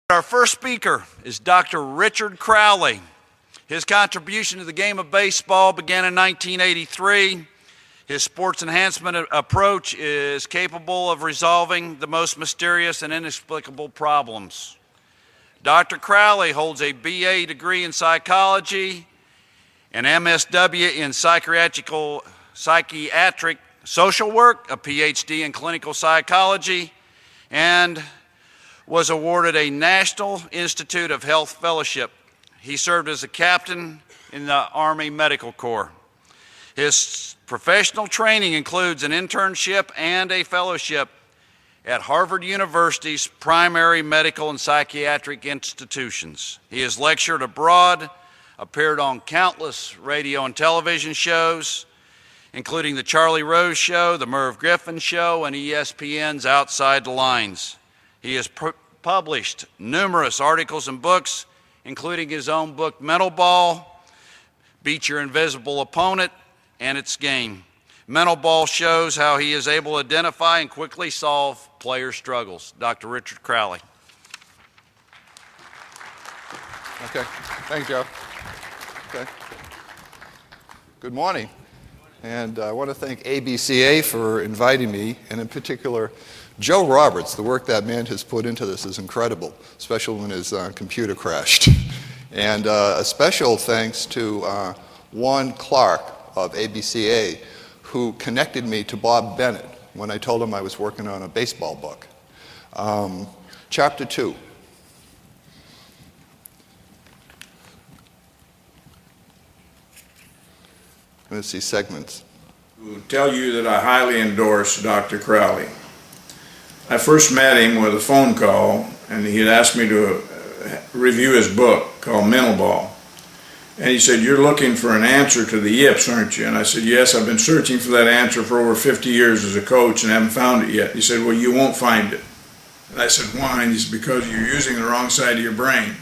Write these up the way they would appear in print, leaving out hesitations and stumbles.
Our first speaker is Dr. Richard Crowley. His contribution to the game of baseball began in 1983. His sports enhancement approach is capable of resolving the most mysterious and inexplicable problems. Dr. Crowley holds a BA degree in psychology, an MSW in psychiatric social work, a PhD in clinical psychology, and was awarded a National Institute of Health Fellowship. He served as a captain in the Army Medical Corps. His professional training includes an internship and a fellowship at Harvard University's primary medical and psychiatric institutions. He has lectured abroad, appeared on countless radio and television shows, including The Charlie Rose Show, The Merv Griffin Show, and ESPN's Outside the Lines. He has published numerous articles and books, including his own book, Mental Ball, Beat Your Invisible Opponent, and Its Game. Mental Ball shows how he is able to identify and quickly solve player struggles. Dr. Richard Crowley. Okay, thank you, Joe. Okay. Good morning, and I want to thank ABCA for inviting me, and in particular, Joe Roberts. The work that man has put into this is incredible, especially when his computer crashed. And a special thanks to Juan Clark of ABCA, who connected me to Bob Bennett when I told him I was working on a baseball book. Chapter 2. Let's see segments. To tell you that I highly endorse Dr. Crowley. I first met him with a phone call, and he had asked me to review his book called Mental Ball. And he said, "You're looking for an answer to the yips, aren't you?" And I said, "Yes, I've been searching for that answer for over 50 years as a coach and haven't found it yet." He said, "Well, you won't find it." And I said, "Why?" And he said, "Because you're using the wrong side of your brain."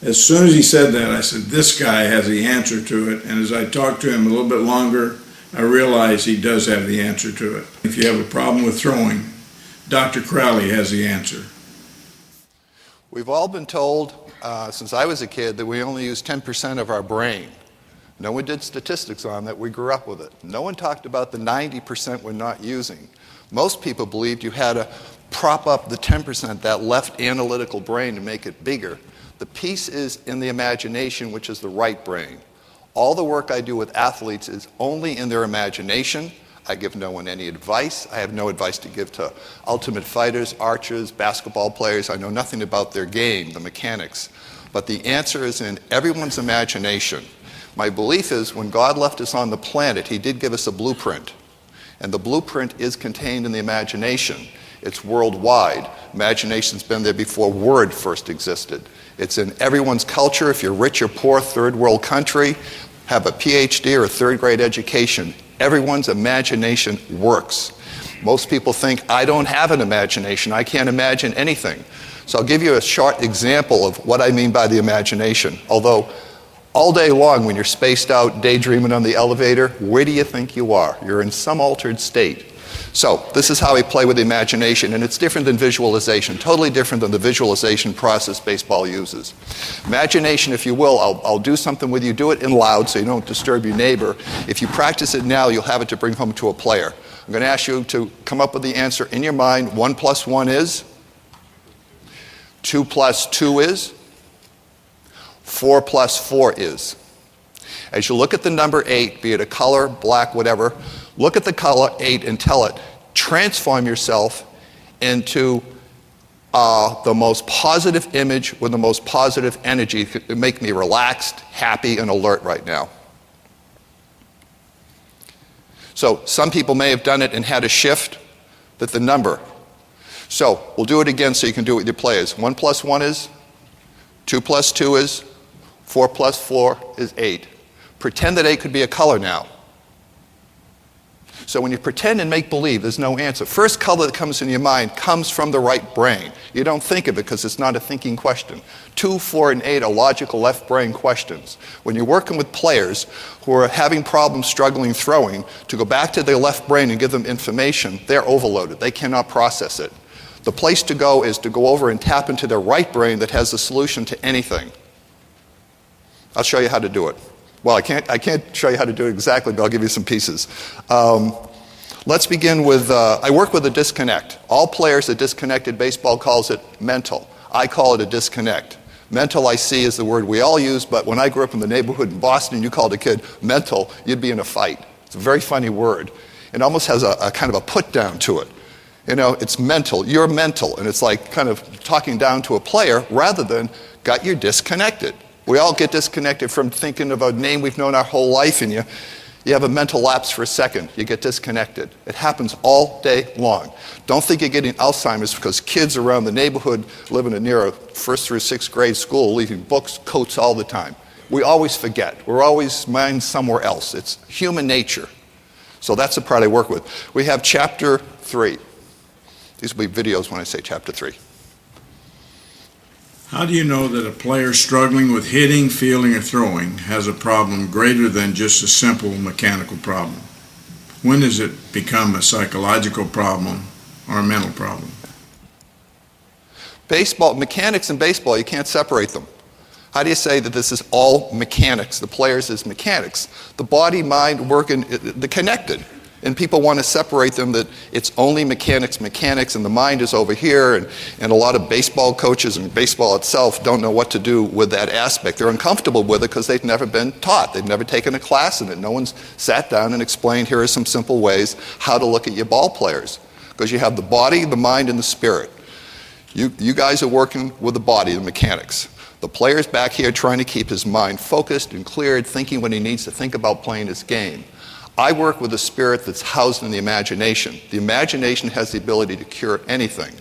As soon as he said that, I said, "This guy has the answer to it." And as I talked to him a little bit longer, I realized he does have the answer to it. If you have a problem with throwing, Dr. Crowley has the answer. We've all been told since I was a kid that we only use 10% of our brain. No one did statistics on that. We grew up with it. No one talked about the 90% we're not using. Most people believed you had to prop up the 10%, that left analytical brain, to make it bigger. The piece is in the imagination, which is the right brain. All the work I do with athletes is only in their imagination. I give no one any advice. I have no advice to give to ultimate fighters, archers, basketball players. I know nothing about their game, the mechanics. But the answer is in everyone's imagination. My belief is when God left us on the planet, he did give us a blueprint. And the blueprint is contained in the imagination. It's worldwide. Imagination's been there before word first existed. It's in everyone's culture. If you're rich or poor, third world country, have a PhD or a third grade education, everyone's imagination works. Most people think, I don't have an imagination, I can't imagine anything. So I'll give you a short example of what I mean by the imagination. Although all day long when you're spaced out, daydreaming on the elevator, where do you think you are? You're in some altered state. So this is how we play with the imagination, and it's different than visualization, totally different than the visualization process baseball uses. Imagination, if you will, I'll do something with you, do it in loud so you don't disturb your neighbor. If you practice it now, you'll have it to bring home to a player. I'm going to ask you to come up with the answer in your mind. 1 + 1 is? 2 + 2 is? 4 + 4 is? As you look at the number 8, be it a color, black, whatever, look at the color 8 and tell it, transform yourself into the most positive image with the most positive energy to make me relaxed, happy, and alert right now. So some people may have done it and had a shift with the number. So we'll do it again so you can do it with your players. 1 + 1 is? 2 + 2 is? 4 + 4 is 8. Pretend that 8 could be a color now. So when you pretend and make believe, there's no answer. First color that comes in your mind comes from the right brain. You don't think of it because it's not a thinking question. 2, 4, and 8 are logical left brain questions. When you're working with players who are having problems struggling throwing, to go back to their left brain and give them information, they're overloaded. They cannot process it. The place to go is to go over and tap into their right brain that has the solution to anything. I'll show you how to do it. Well, I can't show you how to do it exactly, but I'll give you some pieces. Let's begin with, I work with a disconnect. All players that disconnected, baseball calls it mental. I call it a disconnect. Mental, I see, is the word we all use, but when I grew up in the neighborhood in Boston and you called a kid mental, you'd be in a fight. It's a very funny word. It almost has a kind of a put down to it. You know, it's mental, you're mental, and it's like kind of talking down to a player rather than got you disconnected. We all get disconnected from thinking of a name we've known our whole life, and you have a mental lapse for a second. You get disconnected. It happens all day long. Don't think you're getting Alzheimer's because kids around the neighborhood living near a 1st through 6th grade school leaving books, coats all the time. We always forget. We're always mind somewhere else. It's human nature. So that's the part I work with. We have chapter 3. These will be videos when I say chapter 3. How do you know that a player struggling with hitting, fielding, or throwing has a problem greater than just a simple mechanical problem? When does it become a psychological problem or a mental problem? Baseball, mechanics in baseball, you can't separate them. How do you say that this is all mechanics? The players is mechanics. The body, mind, working, they're connected. And people want to separate them, that it's only mechanics, and the mind is over here, and a lot of baseball coaches and baseball itself don't know what to do with that aspect. They're uncomfortable with it because they've never been taught. They've never taken a class in it. No one's sat down and explained, here are some simple ways how to look at your ball players. Because you have the body, the mind, and the spirit. You guys are working with the body, the mechanics. The player's back here trying to keep his mind focused and cleared, thinking when he needs to think about playing his game. I work with a spirit that's housed in the imagination. The imagination has the ability to cure anything.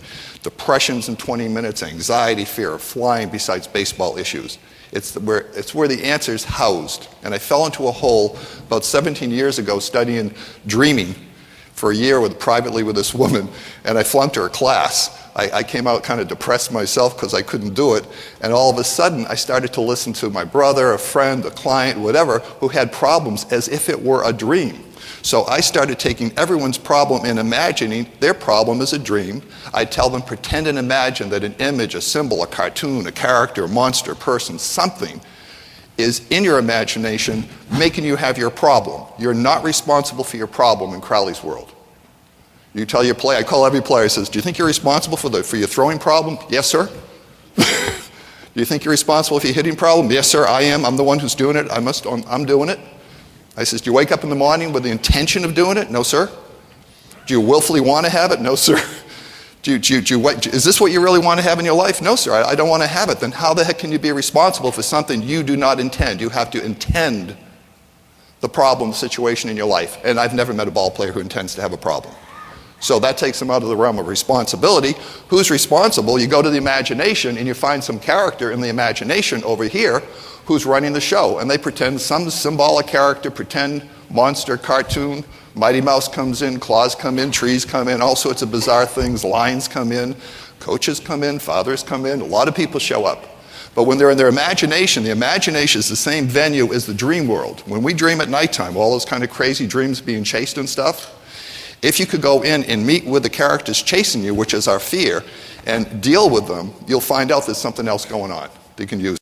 Depressions in 20 minutes, anxiety, fear of flying, besides baseball issues. It's where the answer is housed. And I fell into a hole about 17 years ago studying dreaming for a year privately with this woman, and I flunked her class. I came out kind of depressed myself because I couldn't do it, and all of a sudden I started to listen to my brother, a friend, a client, whatever, who had problems as if it were a dream. So I started taking everyone's problem and imagining their problem as a dream. I'd tell them, pretend and imagine that an image, a symbol, a cartoon, a character, a monster, a person, something is in your imagination making you have your problem. You're not responsible for your problem in Crowley's world. You tell your player, I call every player, I says, do you think you're responsible for your throwing problem? Yes, sir. Do you think you're responsible for your hitting problem? Yes, sir, I am. I'm the one who's doing it. I'm doing it. I says, do you wake up in the morning with the intention of doing it? No, sir. Do you willfully want to have it? No, sir. Is this what you really want to have in your life? No, sir, I don't want to have it. Then how the heck can you be responsible for something you do not intend? You have to intend the problem, situation in your life. And I've never met a ball player who intends to have a problem. So that takes them out of the realm of responsibility. Who's responsible? You go to the imagination and you find some character in the imagination over here who's running the show. And they pretend some symbolic character, pretend monster, cartoon. Mighty Mouse comes in, claws come in, trees come in, all sorts of bizarre things. Lions come in, coaches come in, fathers come in. A lot of people show up. But when they're in their imagination, the imagination is the same venue as the dream world. When we dream at nighttime, all those kind of crazy dreams being chased and stuff, if you could go in and meet with the characters chasing you, which is our fear, and deal with them, you'll find out there's something else going on that you can use.